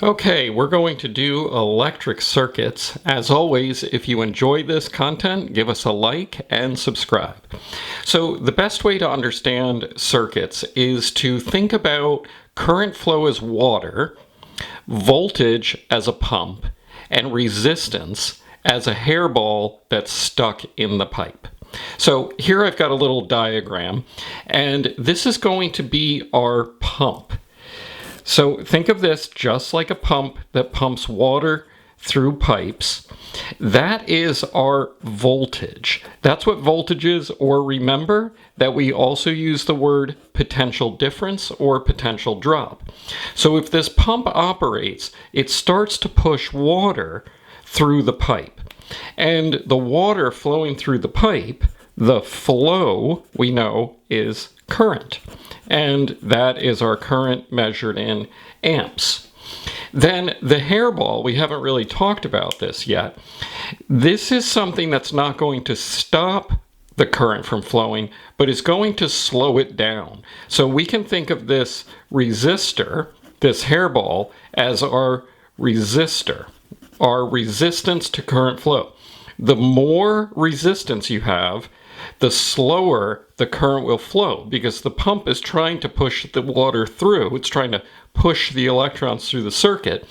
Okay, we're going to do electric circuits. As always, if you enjoy this content, give us a like and subscribe. So the best way to understand circuits is to think about current flow as water, voltage as a pump, and resistance as a hairball that's stuck in the pipe. So here I've got a little diagram, and this is going to be our pump. So think of this just like a pump that pumps water through pipes. That is our voltage. That's what voltage is, or remember that we also use the word potential difference or potential drop. So if this pump operates, it starts to push water through the pipe. And the water flowing through the pipe, the flow, we know, is current. And that is our current measured in amps. Then the hairball, we haven't really talked about this yet. This is something that's not going to stop the current from flowing, but is going to slow it down. So we can think of this resistor, this hairball, as our resistor, our resistance to current flow. The more resistance you have, the slower the current will flow, because the pump is trying to push the water through. It's trying to push the electrons through the circuit.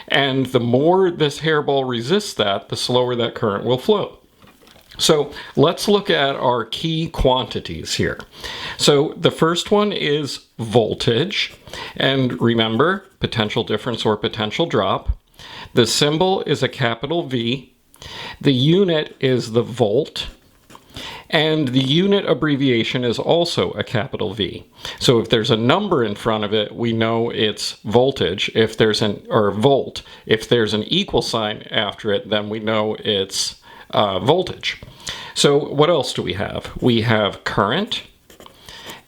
And the more this hairball resists that, the slower that current will flow. So let's look at our key quantities here. So the first one is voltage. And remember, potential difference or potential drop. The symbol is a capital V. The unit is the volt. And the unit abbreviation is also a capital V. So if there's a number in front of it, we know it's voltage. If there's or volt. If there's an equal sign after it, then we know it's voltage. So what else do we have? We have current.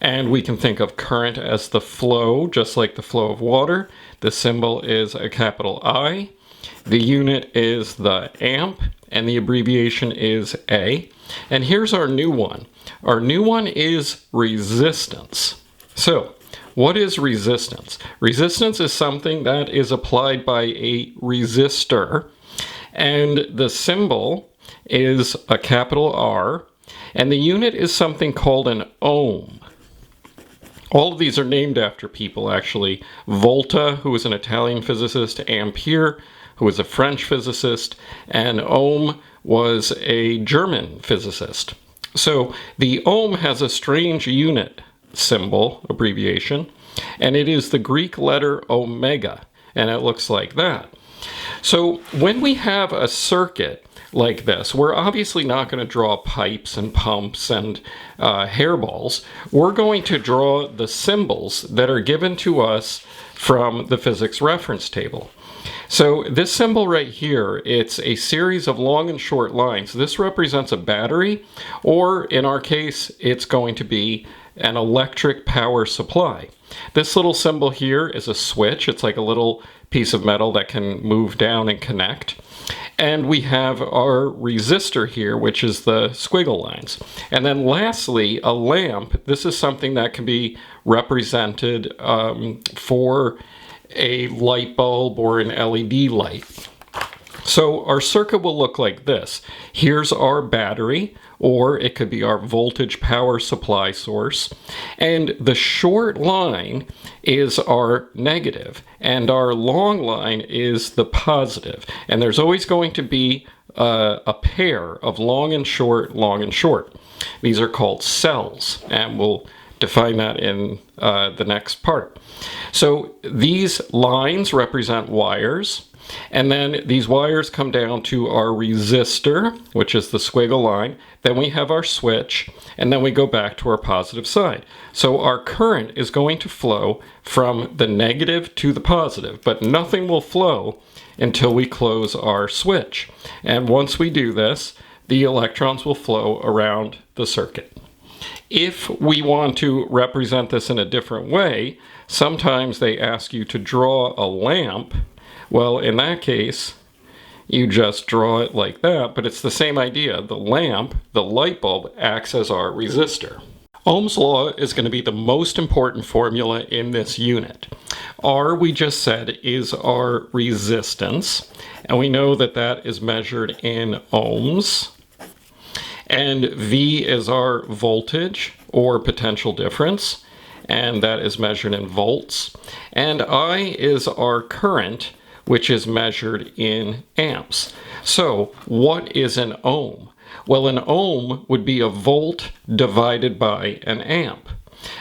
And we can think of current as the flow, just like the flow of water. The symbol is a capital I. The unit is the amp, and the abbreviation is A. And here's our new one. Our new one is resistance. So, what is resistance? Resistance is something that is applied by a resistor, and the symbol is a capital R, and the unit is something called an ohm. All of these are named after people, actually. Volta, who was an Italian physicist, Ampere, who was a French physicist, and Ohm was a German physicist. So the ohm has a strange unit symbol, abbreviation, and it is the Greek letter omega, and it looks like that. So when we have a circuit like this, we're obviously not going to draw pipes and pumps and hairballs. We're going to draw the symbols that are given to us from the physics reference table. So this symbol right here, it's a series of long and short lines. This represents a battery, or in our case, it's going to be an electric power supply. This little symbol here is a switch. It's like a little piece of metal that can move down and connect. And we have our resistor here, which is the squiggle lines. And then lastly, a lamp. This is something that can be represented for a light bulb or an LED light. So our circuit will look like this. Here's our battery, or it could be our voltage power supply source. And the short line is our negative, and our long line is the positive. And there's always going to be a pair of long and short, long and short. These are called cells, and we'll define that in the next part. So these lines represent wires, and then these wires come down to our resistor, which is the squiggle line. Then we have our switch, and then we go back to our positive side. So our current is going to flow from the negative to the positive, but nothing will flow until we close our switch. And once we do this, the electrons will flow around the circuit. If we want to represent this in a different way, sometimes they ask you to draw a lamp. Well, in that case, you just draw it like that, but it's the same idea. The lamp, the light bulb, acts as our resistor. Ohm's law is going to be the most important formula in this unit. R, we just said, is our resistance, and we know that that is measured in ohms. And V is our voltage or potential difference, and that is measured in volts. And I is our current, which is measured in amps. So what is an ohm? Well, an ohm would be a volt divided by an amp.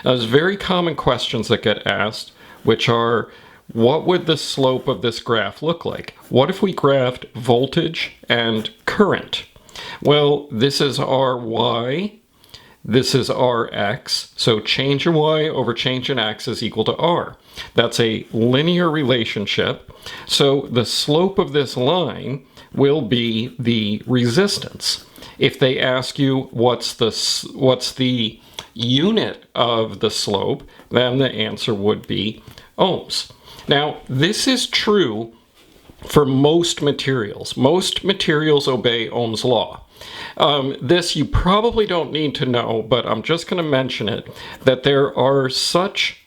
Now, there's very common questions that get asked, which are, what would the slope of this graph look like? What if we graphed voltage and current? Well, this is our y, this is our x, so change in y over change in x is equal to r. That's a linear relationship, so the slope of this line will be the resistance. If they ask you what's the unit of the slope, then the answer would be ohms. Now, this is true for most materials. Most materials obey Ohm's law. This you probably don't need to know, but I'm just going to mention it, that there are such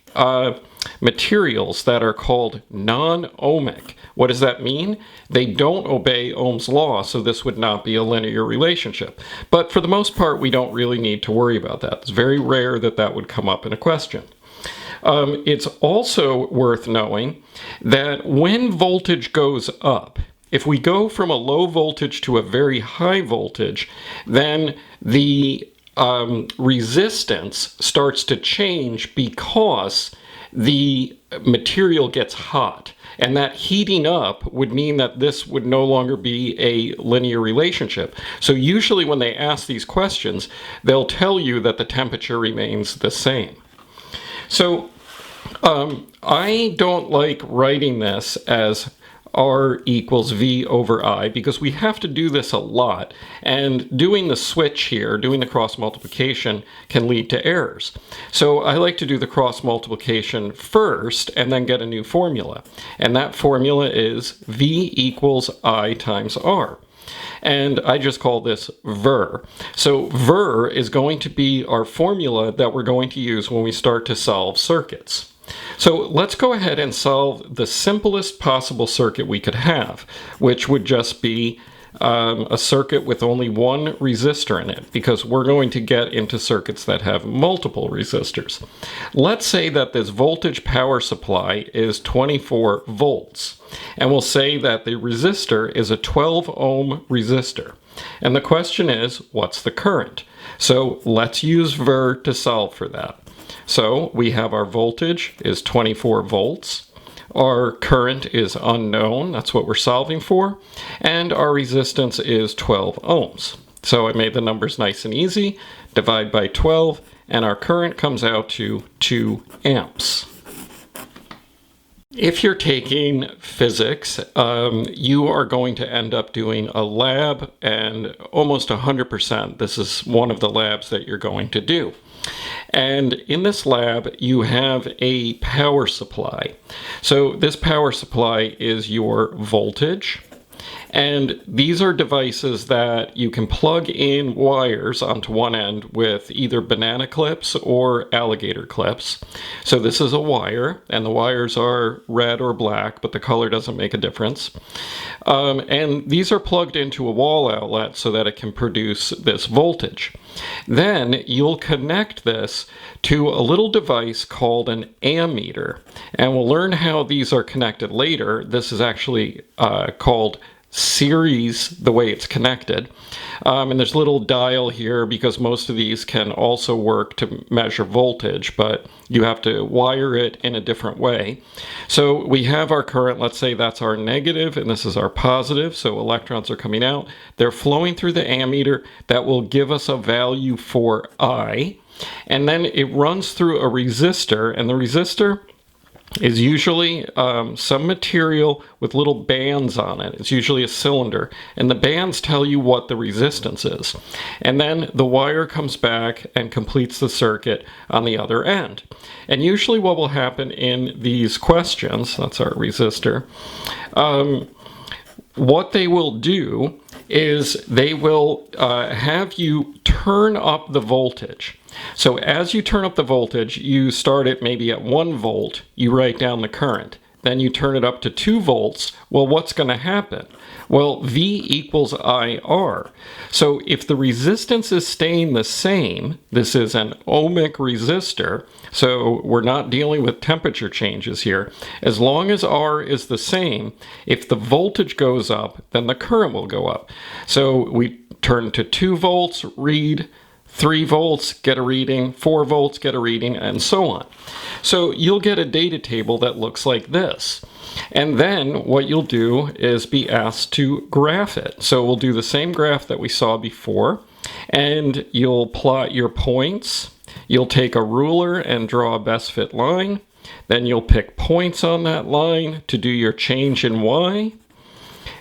materials that are called non-ohmic. What does that mean? They don't obey Ohm's law, so this would not be a linear relationship. But for the most part, we don't really need to worry about that. It's very rare that that would come up in a question. It's also worth knowing that when voltage goes up, if we go from a low voltage to a very high voltage, then the resistance starts to change because the material gets hot. And that heating up would mean that this would no longer be a linear relationship. So usually when they ask these questions, they'll tell you that the temperature remains the same. So I don't like writing this as R equals V over I, because we have to do this a lot, and doing the switch here, doing the cross multiplication, can lead to errors. So I like to do the cross multiplication first and then get a new formula, and that formula is V equals I times R. And I just call this VER. So VER is going to be our formula that we're going to use when we start to solve circuits. So let's go ahead and solve the simplest possible circuit we could have, which would just be a circuit with only one resistor in it, because we're going to get into circuits that have multiple resistors. Let's say that this voltage power supply is 24 volts, and we'll say that the resistor is a 12 ohm resistor. And the question is, what's the current? So let's use VER to solve for that. So we have our voltage is 24 volts. Our current is unknown, that's what we're solving for, and our resistance is 12 ohms. So I made the numbers nice and easy, divide by 12, and our current comes out to 2 amps. If you're taking physics, you are going to end up doing a lab, and almost 100%, this is one of the labs that you're going to do. And in this lab, you have a power supply. So this power supply is your voltage. And these are devices that you can plug in wires onto one end with either banana clips or alligator clips. So this is a wire, and the wires are red or black, but the color doesn't make a difference. And these are plugged into a wall outlet so that it can produce this voltage. Then you'll connect this to a little device called an ammeter. And we'll learn how these are connected later. This is actually called series, the way it's connected. And there's a little dial here because most of these can also work to measure voltage, but you have to wire it in a different way. So we have our current, let's say that's our negative and this is our positive, so electrons are coming out. They're flowing through the ammeter. That will give us a value for I, and then it runs through a resistor, and the resistor is usually some material with little bands on it. It's usually a cylinder, and the bands tell you what the resistance is. And then the wire comes back and completes the circuit on the other end. And usually what will happen in these questions, that's our resistor, what they will do is they will have you turn up the voltage. So as you turn up the voltage, you start it maybe at 1 volt, you write down the current. Then you turn it up to 2 volts. Well, what's going to happen? Well, V equals IR. So if the resistance is staying the same, this is an ohmic resistor, so we're not dealing with temperature changes here. As long as R is the same, if the voltage goes up, then the current will go up. So we turn to 2 volts, read, 3 volts, get a reading, 4 volts, get a reading, and so on. So you'll get a data table that looks like this. And then what you'll do is be asked to graph it. So we'll do the same graph that we saw before, and you'll plot your points. You'll take a ruler and draw a best fit line. Then you'll pick points on that line to do your change in Y,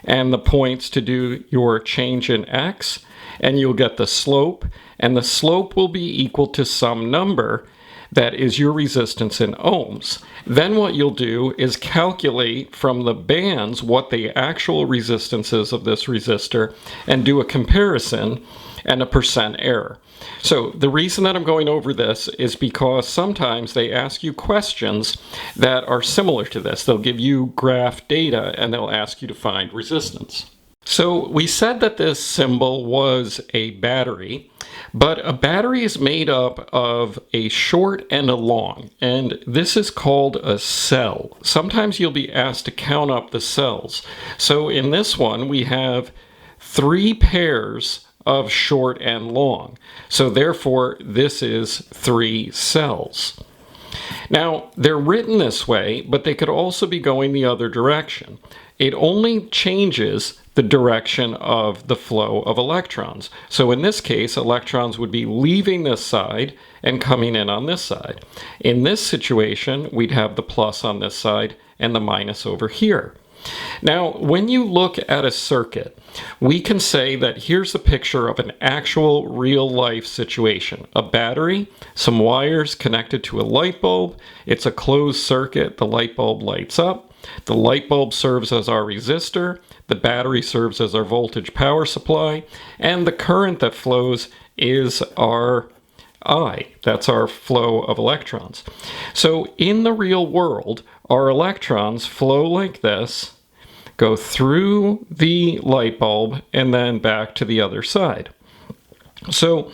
and the points to do your change in X, and you'll get the slope, and the slope will be equal to some number that is your resistance in ohms. Then what you'll do is calculate from the bands what the actual resistance is of this resistor and do a comparison and a percent error. So the reason that I'm going over this is because sometimes they ask you questions that are similar to this. They'll give you graph data and they'll ask you to find resistance. So we said that this symbol was a battery, but a battery is made up of a short and a long, and this is called a cell. Sometimes you'll be asked to count up the cells. So in this one, we have 3 pairs of short and long. So therefore, this is 3 cells. Now, they're written this way, but they could also be going the other direction. It only changes the direction of the flow of electrons. So in this case, electrons would be leaving this side and coming in on this side. In this situation, we'd have the plus on this side and the minus over here. Now, when you look at a circuit, we can say that here's a picture of an actual real-life situation. A battery, some wires connected to a light bulb. It's a closed circuit. The light bulb lights up. The light bulb serves as our resistor. The battery serves as our voltage power supply. And the current that flows is our I. That's our flow of electrons. So in the real world, our electrons flow like this, go through the light bulb, and then back to the other side. So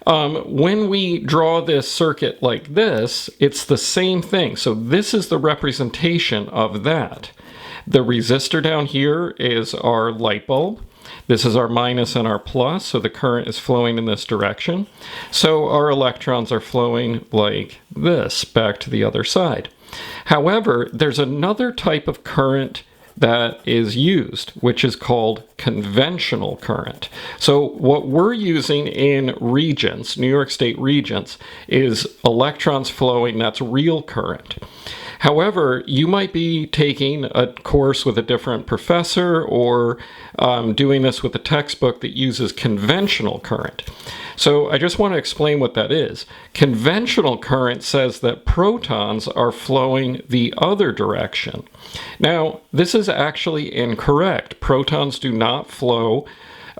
when we draw this circuit like this, it's the same thing. So this is the representation of that. The resistor down here is our light bulb. This is our minus and our plus, so the current is flowing in this direction. So our electrons are flowing like this, back to the other side. However, there's another type of current that is used, which is called conventional current. So what we're using in Regents, New York State Regents, is electrons flowing, that's real current. However, you might be taking a course with a different professor or doing this with a textbook that uses conventional current. So I just want to explain what that is. Conventional current says that protons are flowing the other direction. Now, this is actually incorrect. Protons do not flow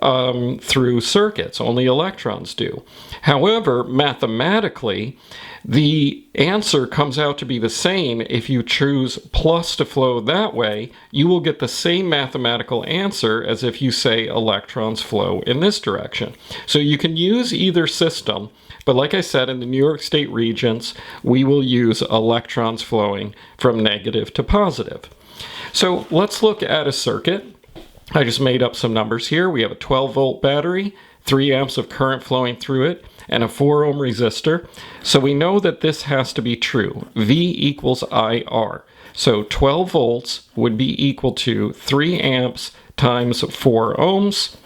through circuits, only electrons do. However, mathematically, the answer comes out to be the same. If you choose plus to flow that way, you will get the same mathematical answer as if you say electrons flow in this direction. So you can use either system, but like I said, in the New York State Regents, we will use electrons flowing from negative to positive. So let's look at a circuit. I just made up some numbers here. We have a 12-volt battery, 3 amps of current flowing through it, and a 4-ohm resistor. So we know that this has to be true. V equals IR. So 12 volts would be equal to 3 amps times 4 ohms.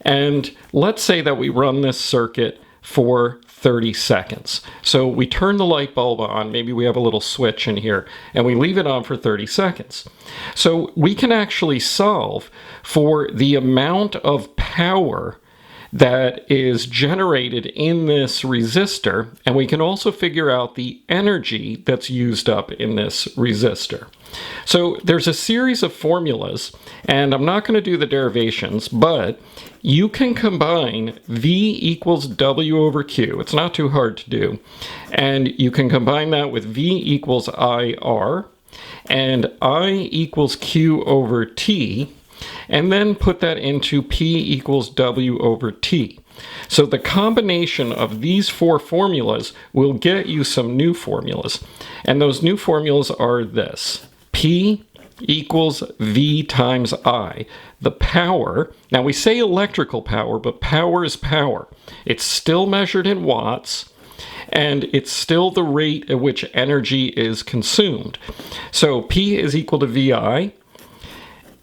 And let's say that we run this circuit for 30 seconds. So we turn the light bulb on, maybe we have a little switch in here, and we leave it on for 30 seconds. So we can actually solve for the amount of power that is generated in this resistor, and we can also figure out the energy that's used up in this resistor. So there's a series of formulas, and I'm not going to do the derivations, but you can combine V equals W over Q. It's not too hard to do. And you can combine that with V equals IR and I equals Q over T, and then put that into P equals W over T. So the combination of these four formulas will get you some new formulas. And those new formulas are this. P equals V times I. The power, now we say electrical power, but power is power. It's still measured in watts, and it's still the rate at which energy is consumed. So P is equal to VI.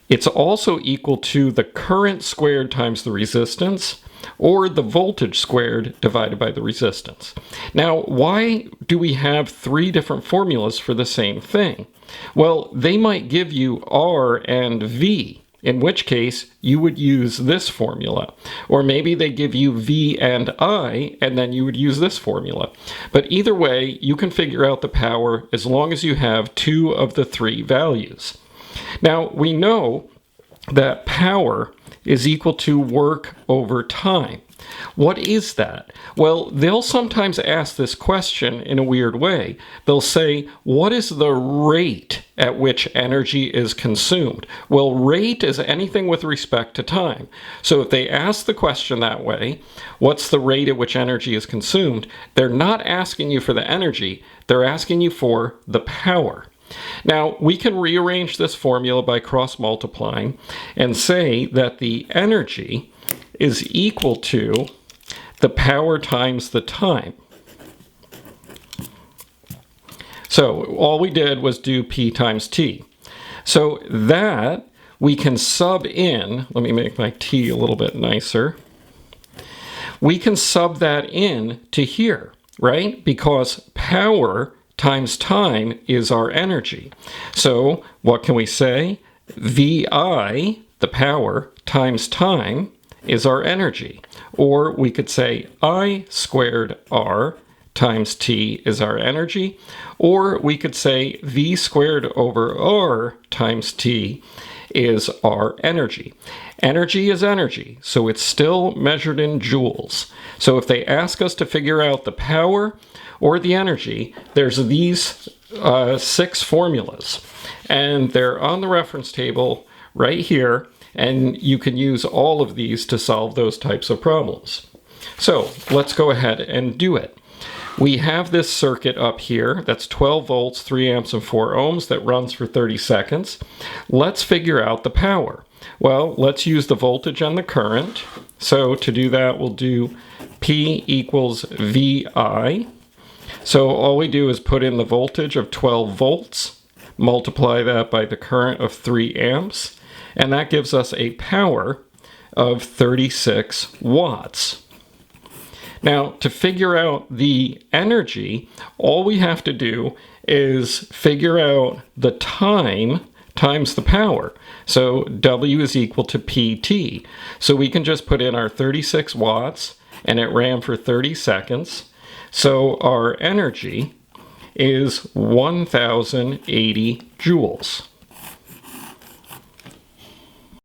It's also equal to the current squared times the resistance, or the voltage squared divided by the resistance. Now, why do we have three different formulas for the same thing? Well, they might give you R and V, in which case you would use this formula. Or maybe they give you V and I, and then you would use this formula. But either way, you can figure out the power as long as you have two of the three values. Now, we know that power is equal to work over time. What is that? Well, they'll sometimes ask this question in a weird way. They'll say, what is the rate at which energy is consumed? Well, rate is anything with respect to time. So if they ask the question that way, what's the rate at which energy is consumed? They're not asking you for the energy, they're asking you for the power. Now, we can rearrange this formula by cross-multiplying and say that the energy is equal to the power times the time. So all we did was do P times T. So that we can sub in, let me make my T a little bit nicer. We can sub that in to here, right? Because power times time is our energy. So what can we say? VI, the power, times time is our energy. Or we could say I squared R times T is our energy. Or we could say V squared over R times T is our energy. Energy is energy, so it's still measured in joules. So if they ask us to figure out the power or the energy, there's these 6 formulas, and they're on the reference table right here, and you can use all of these to solve those types of problems. So let's go ahead and do it. We have this circuit up here that's 12 volts, 3 amps, and 4 ohms that runs for 30 seconds. Let's figure out the power. Well, let's use the voltage and the current. So to do that, we'll do P equals VI. So all we do is put in the voltage of 12 volts, multiply that by the current of 3 amps, and that gives us a power of 36 watts. Now, to figure out the energy, all we have to do is figure out the time times the power. So W is equal to PT. So we can just put in our 36 watts, and it ran for 30 seconds. So our energy is 1080 joules.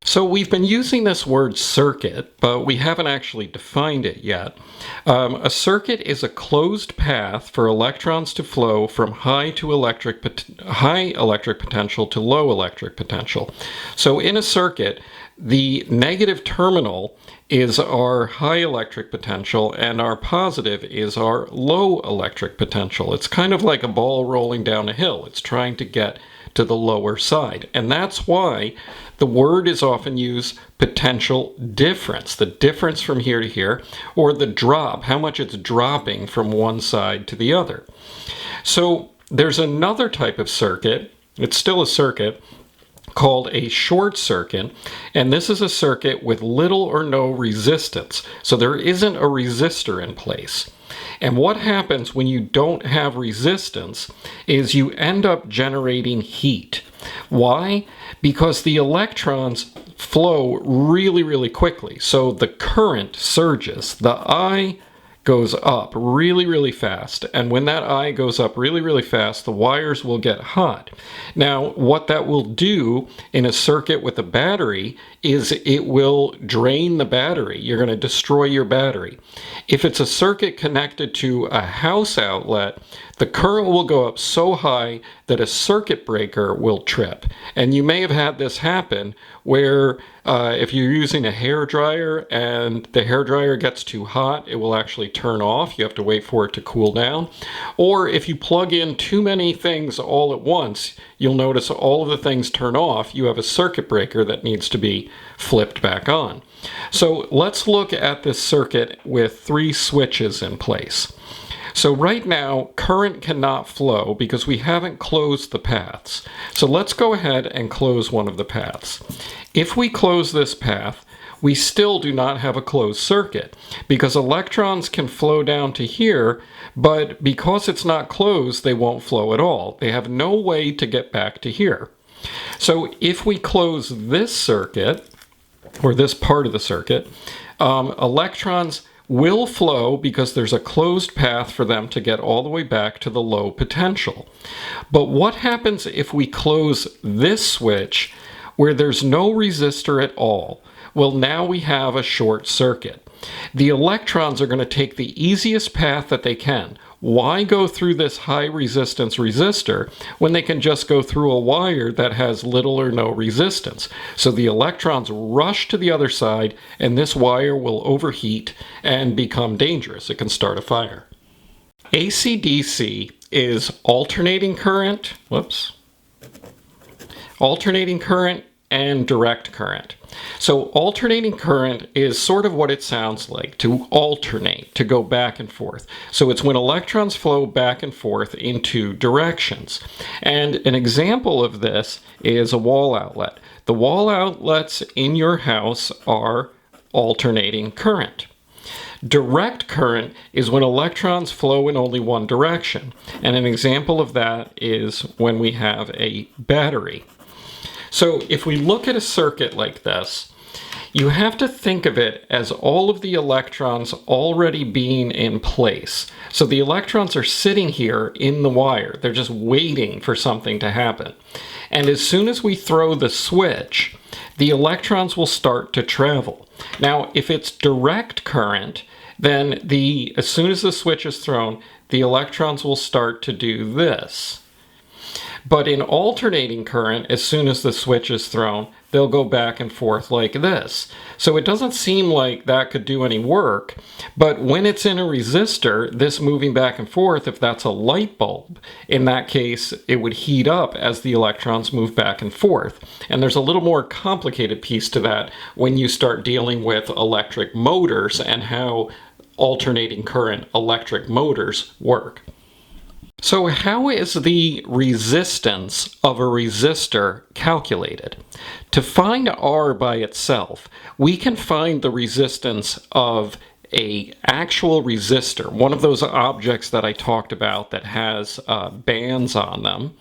So we've been using this word circuit, but we haven't actually defined it yet. A circuit is a closed path for electrons to flow from high electric potential to low electric potential. So in a circuit, the negative terminal is our high electric potential, and our positive is our low electric potential. It's kind of like a ball rolling down a hill. It's trying to get to the lower side. And that's why the word is often used potential difference, the difference from here to here, or the drop, how much it's dropping from one side to the other. So there's another type of circuit, it's still a circuit, called a short circuit, and this is a circuit with little or no resistance. So there isn't a resistor in place. And what happens when you don't have resistance is you end up generating heat. Why? Because the electrons flow really, really quickly. So the current surges. The I goes up really, really fast. And when that I goes up really, really fast, the wires will get hot. Now, what that will do in a circuit with a battery is it will drain the battery. You're going to destroy your battery. If it's a circuit connected to a house outlet, the current will go up so high that a circuit breaker will trip. And you may have had this happen where if you're using a hair dryer and the hair dryer gets too hot, it will actually turn off. You have to wait for it to cool down. Or if you plug in too many things all at once, you'll notice all of the things turn off. You have a circuit breaker that needs to be flipped back on. So let's look at this circuit with 3 switches in place. So right now, current cannot flow because we haven't closed the paths. So let's go ahead and close one of the paths. If we close this path, we still do not have a closed circuit because electrons can flow down to here, but because it's not closed, they won't flow at all. They have no way to get back to here. So if we close this circuit, or this part of the circuit, electrons will flow because there's a closed path for them to get all the way back to the low potential. But what happens if we close this switch where there's no resistor at all? Well, now we have a short circuit. The electrons are going to take the easiest path that they can. Why go through this high resistance resistor when they can just go through a wire that has little or no resistance? So the electrons rush to the other side and this wire will overheat and become dangerous. It can start a fire. AC/DC is alternating current, alternating current and direct current. So alternating current is sort of what it sounds like, to alternate, to go back and forth. So it's when electrons flow back and forth in 2 directions. And an example of this is a wall outlet. The wall outlets in your house are alternating current. Direct current is when electrons flow in only one direction. And an example of that is when we have a battery. So if we look at a circuit like this, you have to think of it as all of the electrons already being in place. So the electrons are sitting here in the wire. They're just waiting for something to happen. And as soon as we throw the switch, the electrons will start to travel. Now, if it's direct current, then as soon as the switch is thrown, the electrons will start to do this. But in alternating current, as soon as the switch is thrown, they'll go back and forth like this. So it doesn't seem like that could do any work, but when it's in a resistor, this moving back and forth, if that's a light bulb, in that case, it would heat up as the electrons move back and forth. And there's a little more complicated piece to that when you start dealing with electric motors and how alternating current electric motors work. So how is the resistance of a resistor calculated? To find R by itself, we can find the resistance of an actual resistor, one of those objects that I talked about that has bands on them,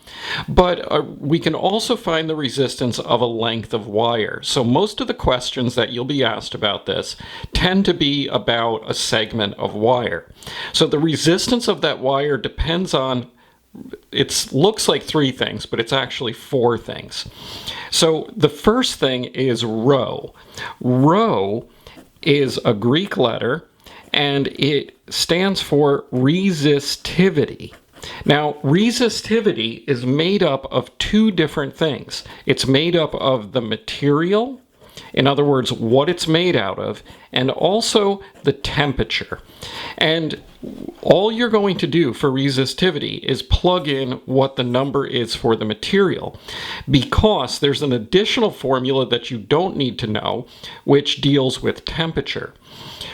but we can also find the resistance of a length of wire. So most of the questions that you'll be asked about this tend to be about a segment of wire. So the resistance of that wire depends on, it looks like 3 things, but it's actually 4 things. So the first thing is rho. Rho is a Greek letter, and it stands for resistivity. Now, resistivity is made up of 2 different things. It's made up of the material, in other words, what it's made out of, and also the temperature. And all you're going to do for resistivity is plug in what the number is for the material, because there's an additional formula that you don't need to know, which deals with temperature.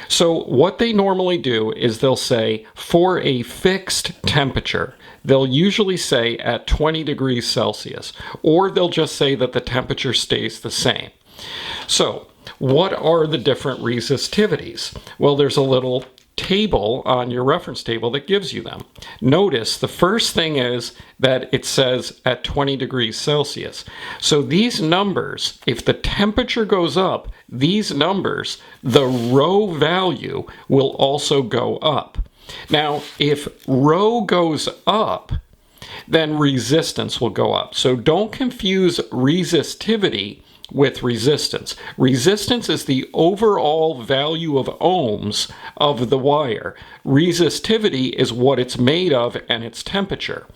So what they normally do is they'll say for a fixed temperature, they'll usually say at 20 degrees Celsius, or they'll just say that the temperature stays the same. So what are the different resistivities? Well, there's a little table on your reference table that gives you them. Notice the first thing is that it says at 20 degrees Celsius. So these numbers, if the temperature goes up, these numbers, the rho value will also go up. Now, if rho goes up, then resistance will go up. So don't confuse resistivity with resistance. Resistance is the overall value of ohms of the wire. Resistivity is what it's made of and its temperature.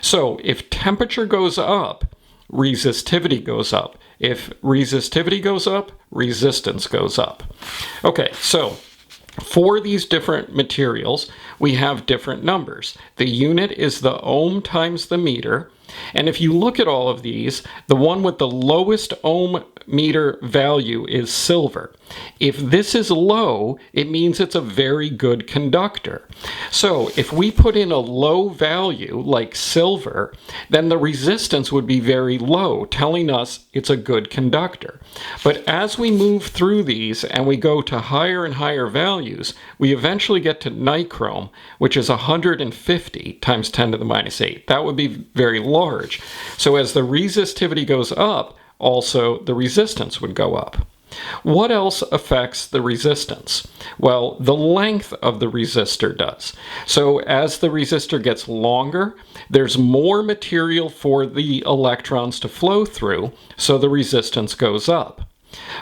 So if temperature goes up, resistivity goes up. If resistivity goes up, resistance goes up. Okay, so for these different materials, we have different numbers. The unit is the ohm times the meter. And if you look at all of these, the one with the lowest ohm meter value is silver. If this is low, it means it's a very good conductor. So if we put in a low value like silver, then the resistance would be very low, telling us it's a good conductor. But as we move through these and we go to higher and higher values, we eventually get to nichrome, which is 150 times 10 to the minus 8. That would be very large. So as the resistivity goes up, also the resistance would go up. What else affects the resistance? Well, the length of the resistor does. So as the resistor gets longer, there's more material for the electrons to flow through, so the resistance goes up.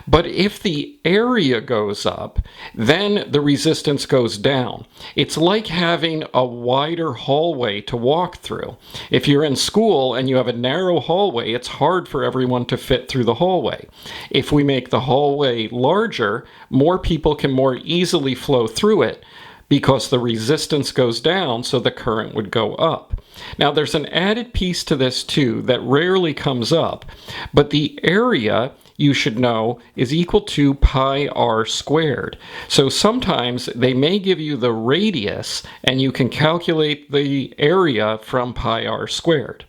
But if the area goes up, then the resistance goes down. It's like having a wider hallway to walk through. If you're in school and you have a narrow hallway, it's hard for everyone to fit through the hallway. If we make the hallway larger, more people can more easily flow through it because the resistance goes down, so the current would go up. Now, there's an added piece to this too that rarely comes up, but the area, you should know, is equal to pi r squared. So sometimes they may give you the radius and you can calculate the area from pi r squared.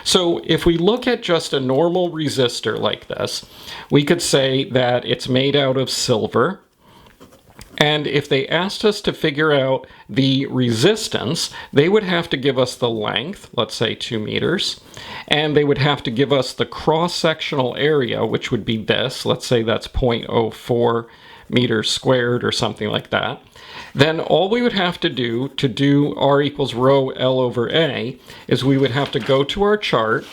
So if we look at just a normal resistor like this, we could say that it's made out of silver. And if they asked us to figure out the resistance, they would have to give us the length, let's say 2 meters, and they would have to give us the cross-sectional area, which would be this, let's say that's 0.04 meters squared or something like that. Then all we would have to do R equals rho L over A is we would have to go to our chart,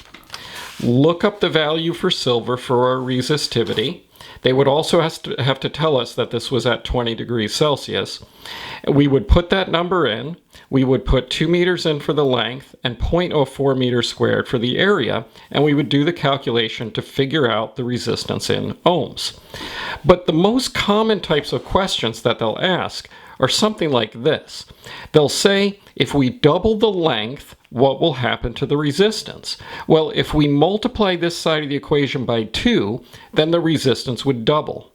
look up the value for silver for our resistivity. They would also have to tell us that this was at 20 degrees Celsius. We would put that number in. We would put 2 meters in for the length and 0.04 meters squared for the area, and we would do the calculation to figure out the resistance in ohms. But the most common types of questions that they'll ask are something like this. They'll say, if we double the length, what will happen to the resistance? Well, if we multiply this side of the equation by 2, then the resistance would double.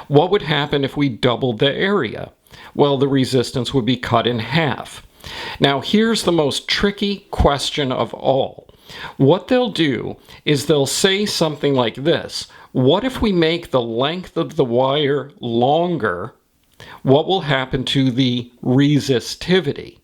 What would happen if we doubled the area? Well, the resistance would be cut in half. Now, here's the most tricky question of all. What they'll do is they'll say something like this. What if we make the length of the wire longer? What will happen to the resistivity?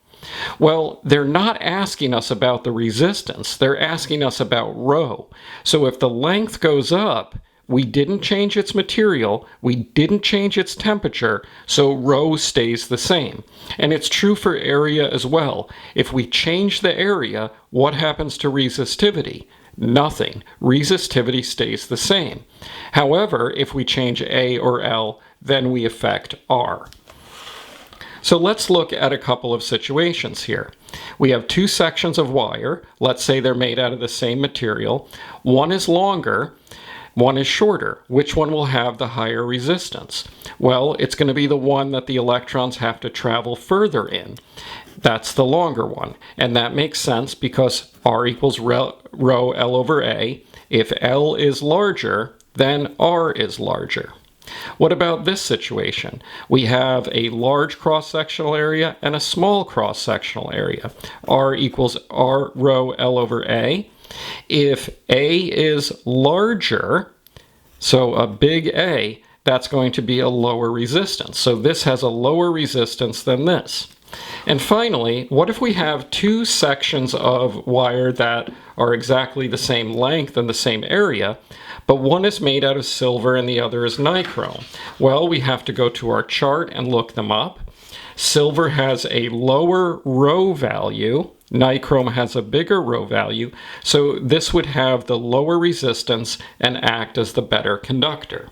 Well, they're not asking us about the resistance. They're asking us about rho. So if the length goes up, we didn't change its material, we didn't change its temperature, so rho stays the same. And it's true for area as well. If we change the area, what happens to resistivity? Nothing. Resistivity stays the same. However, if we change A or L, then we affect R. So let's look at a couple of situations here. We have two sections of wire. Let's say they're made out of the same material. One is longer, one is shorter. Which one will have the higher resistance? Well, it's going to be the one that the electrons have to travel further in. That's the longer one. And that makes sense because R equals rho L over A. If L is larger, then R is larger. What about this situation? We have a large cross-sectional area and a small cross-sectional area. R equals R rho L over A. If A is larger, so a big A, that's going to be a lower resistance. So this has a lower resistance than this. And finally, what if we have two sections of wire that are exactly the same length and the same area, but one is made out of silver and the other is nichrome? Well, we have to go to our chart and look them up. Silver has a lower rho value, nichrome has a bigger rho value, so this would have the lower resistance and act as the better conductor.